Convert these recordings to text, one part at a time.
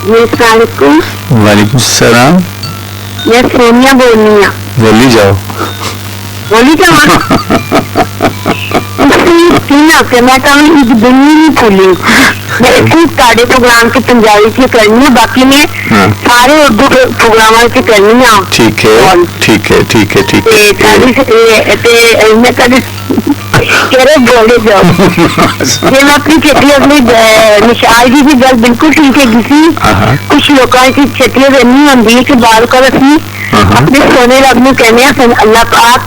वालेकुम सलाम। मैं सोनिया बोल रही हूँ। बोली जाओ। बोली जाओ। मैं कभी एक दिन नहीं भूली। मैं सिर्फ सारे प्रोग्राम की पंजाबी की करनी है, बाकी मैं सारे उर्दू प्रोग्राम की करनी है। ठीक है ठीक है ठीक है ठीक है। मैं कभी बोले जाओ। मैं अपनी छेती अपनी निशाल जी की गल बिल्कुल ठीक है। कुछ लोगों की छेतियां इन्नी होंगी कि बाल कर अपने सोने रब में कहने अल्लाह पाक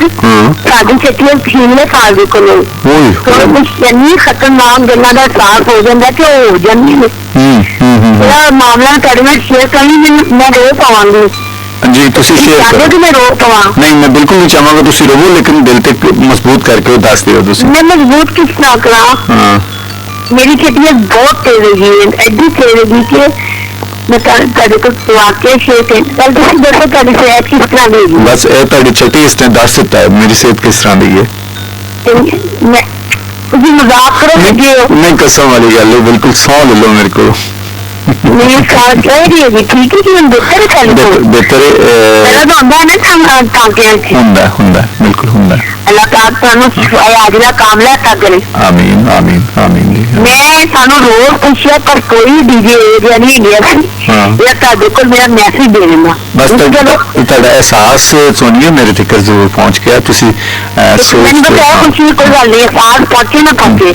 साड़ी छेतियां छीनने फायदे को नहीं तो कुछ इन्नी खतरनाक गल्लां दा एहसास हो जाता कि वो हो जाती है। मामला तुहाडे नाल शेयर करनी मैं रो पावांगी जी। तुसी शेयर करो। कि मैं रो पावां? नहीं, मैं बिल्कुल नहीं चाहांगा तुसी रोवो, लेकिन दिल ते मजबूत करके दस दियो तुसी। मैं मजबूत किस तरह करा? मेरी छेतियां बहुत तेज होगी, एडी तेज होगी कि मैं तुहाडे को वाकई शेयर कर कल तुसी दसो तुहाडी सेहत किस तरह दी? बस ए तुहाडी छेती इसने दस दिता है मेरी सेहत किस तरह दी है। मैं तुसी मजाक करो लगे हो? नहीं, कसम वाली गल है, बिल्कुल सौ ले लो मेरे को। मेरी साथ कह रही है ठीक है कि हम बेहतर कर लो बेहतर मेरा तो होंदा है ना टांके हुंदा बिल्कुल हुंदा। अल्लाह पाक तुहानू आजला कामला ता करे। आमीन आमीन आमीन जी। मैं सानू रोज पूछिया पर कोई डीजे एरिया नहीं गया सी या तुहाडे कोल मेरा मैसेज दे देना। बस तुहाडा एहसास सोनिया मेरे तक जरूर पहुंच गया। तुसी मैंने बताया खुशी कोई गल नहीं, एहसास पहुंचे ना पहुंचे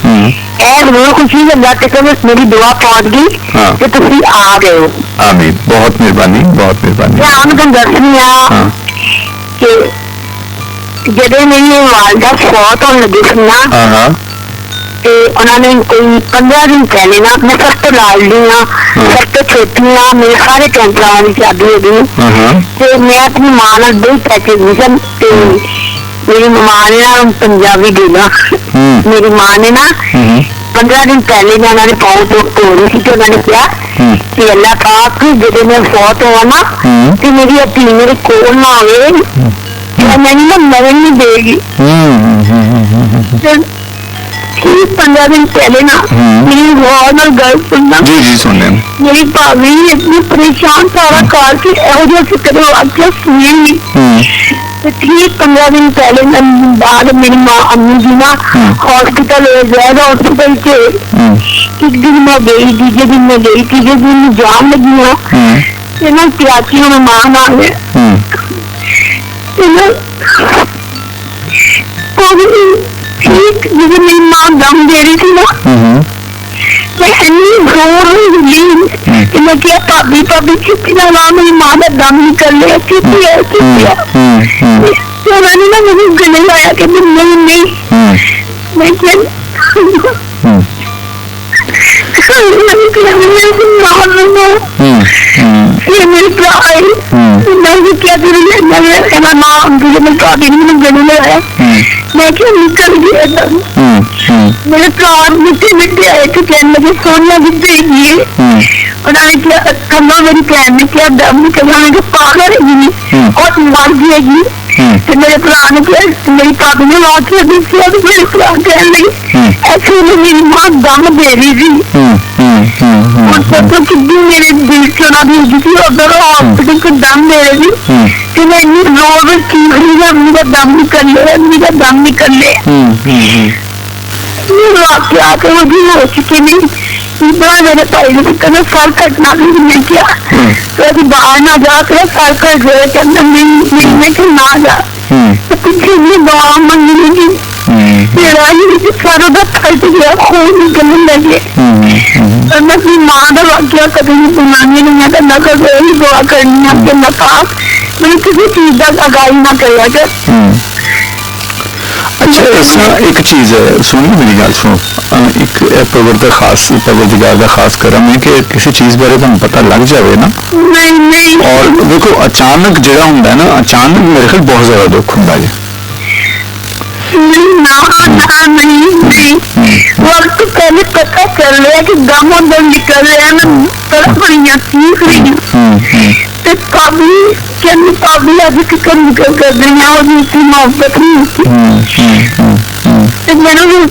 जरूर खुशी लगा कि मेरी दुआ पहुंच गई कि तुसी आ गए हो। आमीन, बहुत मेहरबानी बहुत मेहरबानी। मैं आपको दसनी कि जदे मेरी वालदा फौत होने लगी सी ना ते उन्होंने कोई 15 दिन पहले ना मैं सब तो लाडली हाँ सब तो छोटी हाँ मेरे सारे कैंसर की शादी हो गई ते मैं अपनी मां नाल दो पैसे दी सन ते मेरी मां ने ना पंजाबी देना मेरी मां ने ना 15 दिन पहले मैं उन्होंने पाँव तो हो रही थी तो उन्होंने कहा कि अल्लाह पाक जब मैं फौत हुआ ना तो मेरी अपनी मेरे कोल ना आवे मैंने ना मरण नहीं देगी। 15 दिन पहले ना मेरी बहुत ना गल सुनना मेरी भाभी इतनी परेशान सारा कार की एहो फिक्र वाक्य सुनी नहीं। ठीक 15 दिन पहले बाद मेरी माँ अम्मी जी ना हॉस्पिटल ज्यादा हॉस्पिटल के एक दिन मैं गई दूसरे दिन मैं गई तीसरे दिन में जाम लगी हूँ ना प्याची में मां ना है ठीक जब मेरी माँ दम दे रही थी ना मैं इतनी जोर हिली कि मैं क्या भाभी भाभी चुप्पी ना ला मेरी माँ का दम निकल लिया चुप्पी है तो मैंने ना मुझे गले लाया कि नहीं नहीं मैं क्या मेरे भरा मैं क्या कहना नाम तुझे मैं भाभी ने मैंने गले लगाया मैं क्या निकल गया दम। मेरे भरा मिट्टे मिट्टे आए थे कहने लगे सोनिया कितने गई उन्होंने क्या कहा मेरी बहन ने क्या दम निकला मैंने पागल है और मर जाएगी तो मेरे भरा ने क्या मेरी भाभी ने आके देखा तो मेरे भरा कहने लगे ऐसे में मेरी माँ दम दे रही थी और सोचो कितनी मेरे दिल चुना दी थी उधर हॉस्पिटल को दम दे रही थी कि मैं इतनी रोज चीख रही है मेरा दम निकल ले मेरा दम निकल ले वाक्य आके मुझे हो चुके नहीं इतना मेरे भाई ने कहना सर कटना भी नहीं किया तो अभी बाहर ना जा कर सर कट गए के अंदर नहीं कि ना जा तो पीछे भी दुआ मंगनी थी मेरा ही सारों का फट गया खून निकलने लगे और मैं अपनी माँ का वाक्य कभी नहीं सुनानी नहीं मैं कहना कभी यही दुआ करनी है कि मैं पास मैंने किसी चीज का आगाही ना करा कर। अच्छा इसमें एक चीज है सुनिए मेरी गल सुनो एक परवरदिगार का खास करम है कि किसी चीज बारे तुम पता लग जाए ना नहीं और देखो अचानक जो होंगे ना अचानक मेरे ख्याल बहुत ज्यादा दुख होंगे जी नहीं वक्त पहले पता चल रहा है कि गम अंदर निकल रहा है ना तड़प रही सीख रही भाभी कहनी भाभी अभी फिक्र निकल कर रही है और इतनी मोहब्बत नहीं ਤੇ ਮੈਨੂੰ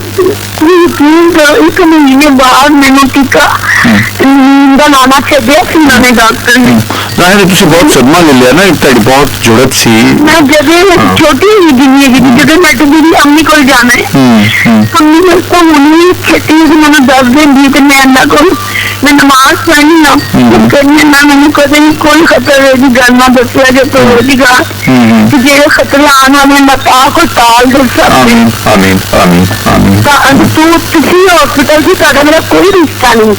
ਇੱਕ ਮਹੀਨੇ ਬਾਅਦ ਮੈਨੂੰ ਟੀਕਾ ਨੀਂਦ ਦਾ ਲਾਣਾ ਛੱਡਿਆ ਸੀ ਉਹਨਾਂ ਨੇ ਡਾਕਟਰ ਨੇ। ਰਾਣੀ ਤੁਸੀਂ ਬਹੁਤ ਸਦਮਾ ਲੈ ਲਿਆ ਨਾ, ਤੁਹਾਡੀ ਬਹੁਤ ਜ਼ਰੂਰਤ ਸੀ। ਮੈਂ ਜਦੋਂ ਛੋਟੀ ਜਿਹੀ ਜਿੰਨੀ ਹੈਗੀ ਜਦੋਂ ਮੈਂ ਤੇ ਮੇਰੀ ਅੰਮੀ ਕੋਲ ਜਾਣਾ ਹੈ, ਅੰਮੀ ਮੇਰੇ ਕੋਲ ਹੁਣੀ ਛੇਤੀ ਜਿਹੀ ਮੈਨੂੰ ਦੱਸ ਦਿੰਦੀ ਤੇ ਮੈਂ ਇਹਨਾਂ ਕੋਲ ਮੈਂ ਨਮਾਜ਼ ਪੜ੍ਹਨੀ ਨਾ ਕਰਨੀ ਨਾ, ਮੈਨੂੰ ਕਦੇ ਵੀ ਕੋਈ ਖਤਰੇ ਦੀ ਗੱਲ ਨਾ ਦੱਸਿਆ ਜੇ ਕੋਈ ਹੋਵੇਗਾ ਕਿ ਜਿਹੜੇ ਖਤਰੇ ਆਉਣ ਵਾਲੇ ਨੇ ਤਾਂ ਕੋਈ ਟਾਲ ਦੇ ਸਕਦੇ। ਆਮੀਨ ਆਮੀਨ ਆਮੀਨ ਆਮੀਨ। ਤਾਂ ਤੁਸੀਂ ਹਸਪੀਟਲ ਦੀ ਤੁਹਾਡਾ ਮੇਰਾ ਕੋਈ ਰਿਸ਼ਤਾ ਨਹੀਂ,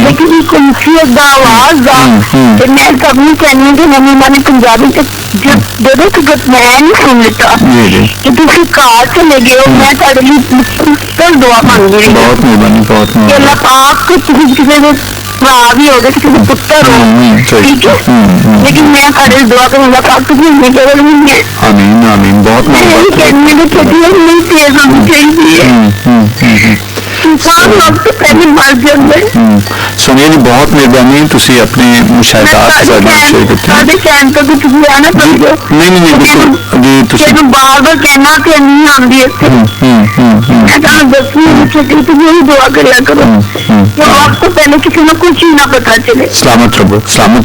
ਲੇਕਿਨ ਇੱਕ ਮੁਸੀਬਤ ਦਾ ਆਵਾਜ਼ ਦਾ ਤੇ ਮੈਂ ਸਭ ਨੂੰ ਕਹਿੰਦੀ ਹਾਂ ਕਿ ਮੈਨੂੰ ਪੰਜਾਬੀ ਚ ਜਦੋਂ ਤੱਕ ਮੈਂ ਨਹੀਂ ਸੁਣ ਲਿੱਤਾ ਕਿ ਤੁਸੀਂ ਘਰ ਚਲੇ ਗਏ ਹੋ, ਮੈਂ ਤੁਹਾਡੇ ਲਈ ਮੁਸਤਕਲ ਦੁਆ ਮੰਗੀ ਰਹੀ। ਬਹੁਤ ਮਿਹਰਬਾਨੀ, ਬਹੁਤ ਕਿ ਮਿਹਰਬਾਨੀ। ਅੱਲਾਹ ਪਾਕ ਤੁਸੀਂ ਕਿਸੇ ਦੇ ਭਰਾ ਵੀ ਹੋਗੇ, ਕਿਸੇ ਦੇ ਪੁੱਤਰ ਹੋ, ਠੀਕ ਹੈ, ਲੇਕਿਨ ਮੈਂ ਤੁਹਾਡੇ ਲਈ ਦੁਆ ਕਰੂੰਗਾ ਪਾਕ ਤੁਸੀਂ ਨਹੀਂ ਕਰੋਗੇ। ਆਮੀਨ ਆਮੀਨ। ਬਹੁਤ ਇਹ ਕਹਿੰਦੇ ਨੇ ਛੋਟੀ ਨਹੀਂ ਤੇਜ਼ ਹੋਣੀ ਚਾਹੀਦੀ ਹੈ, इंसान वक्त पहले मर जाते। सोनिया जी बहुत मेहरबानी, तुसी अपने मुशाहिदात साडे शेयर कीते। साडे चैनल तो कुछ भी आना पर जो नहीं बिल्कुल जी तुसी जेनु बार-बार कहना कि नहीं आंदी इत्थे मैं तां दसनी कि तुम यही दुआ करया करो कि वक्त पहले किसी को कुछ ही ना पता चले। सलामत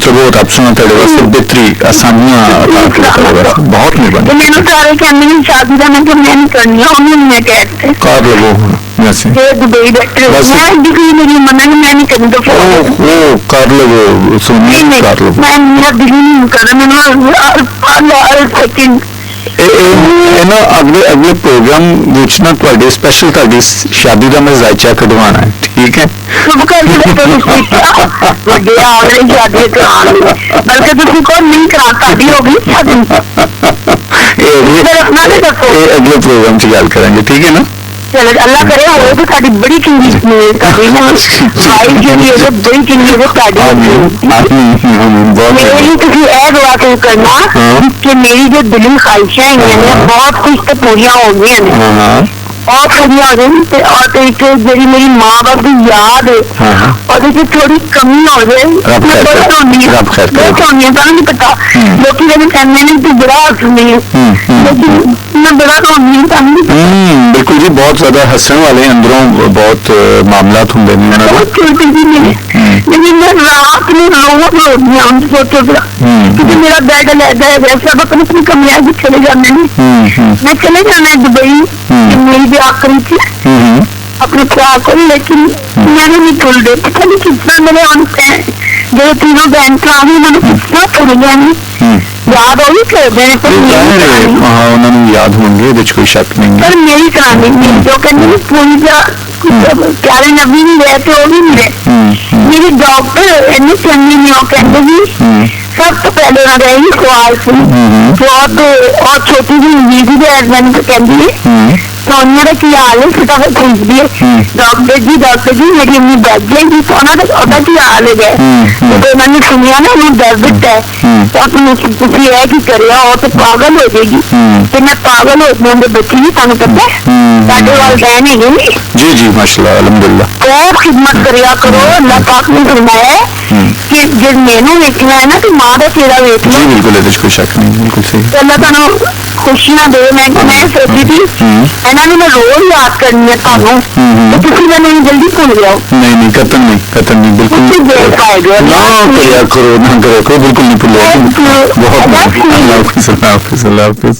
रहो, रब सुना तेरे वास्ते बेहतरी आसानियां अता करे। बहुत मेहरबानी। मैंने सारे कहने की शादी का मैं नहीं करनी, उन्होंने मैं कहते कर लो वैसे दुबई बैठे मैं डिग्री मेरी मना मैं नहीं करनी तो कर लो सोनिया, कर लो। मैं मेरा दिल नहीं कर रहा, मैंने सेकंड ना अगले प्रोग्राम विच ना तुहाडे स्पेशल तुहाडी शादी का मैं जायचा कढवाना है, ठीक है? शुभ कर बड़े आ रहे शादी कराने बल्कि तुम कौन नहीं करा ताड़ी होगी शादी अगले प्रोग्राम से गल करेंगे, ठीक है ना? चलो अल्लाह करे हो तो साडी बड़ी चंगी भाई जी है बड़ी चंगी है मेरी तुम यह दुआ क्यों करना कि मेरी जो दिली ख्वाहिशा है बहुत कुछ तो पूरी हो गई और पूरी हो गई और एक जी मेरी माँ बाप की याद है और थोड़ी कमी हो जाए मैं बड़ा रोनी नहीं पता लोग कहने तू बड़ा हसनी है लेकिन मैं बड़ा रोनी बिल्कुल जी, बहुत ज्यादा हसन वाले अंदरों बहुत मामलात होंगे छोटी जी लेकिन मैं रात में रोज रोनी हूँ सोचो क्योंकि मेरा बेड लगा है सब अपनी अपनी कमियां भी चले जाने मैं चले जाना दुबई मेरी भी आखिरी थी अपने प्यार को, लेकिन मैंने नहीं भूल दे पता नहीं कितना मेरे अंत है जो तीनों बहन भरा भी उन्होंने कितना भूल गया याद हो भी उन्होंने याद होंगे कोई शक नहीं पर मेरी तरह नहीं जो कहते पूरी प्यारे नबी नहीं रहे थे वो भी नहीं रहे मेरे डॉक्टर इन्नी चंगी नहीं वो कहते भी सब तो पहले ना रहेगी ख्वाल से बहुत और छोटी जी उम्मीद भी हस्बैंड को कहती है सोनिया का की हाल है फटाफट पूछती है डॉक्टर जी मेरी अम्मी दस जाएगी सोना तो की हाल है तो मैंने सुनिया ना उन्होंने दर्द दिता है तो तुम है कि करिया और तो पागल हो जाएगी तो मैं पागल हो मेरे बच्चे भी तुम पता है साढ़े वालदैन है जी जी माशाल्लाह अल्हम्दुलिल्लाह बहुत खिदमत करिया करो। अल्लाह पाक ने फरमाया कि जो मैनू वेखना है ना तो माँ का चेहरा वेख लो। बिल्कुल कोई शक नहीं, बिल्कुल सही। अल्लाह तुहानू खुशियां दे। मैं सोची थी इन्होंने मैं रोज याद करनी है तुहानू तो तुसी मैनू जल्दी भूल जाओ। नहीं कतन नहीं बिल्कुल ना करो बिल्कुल नहीं भूलो। बहुत अल्लाह हाफिज़।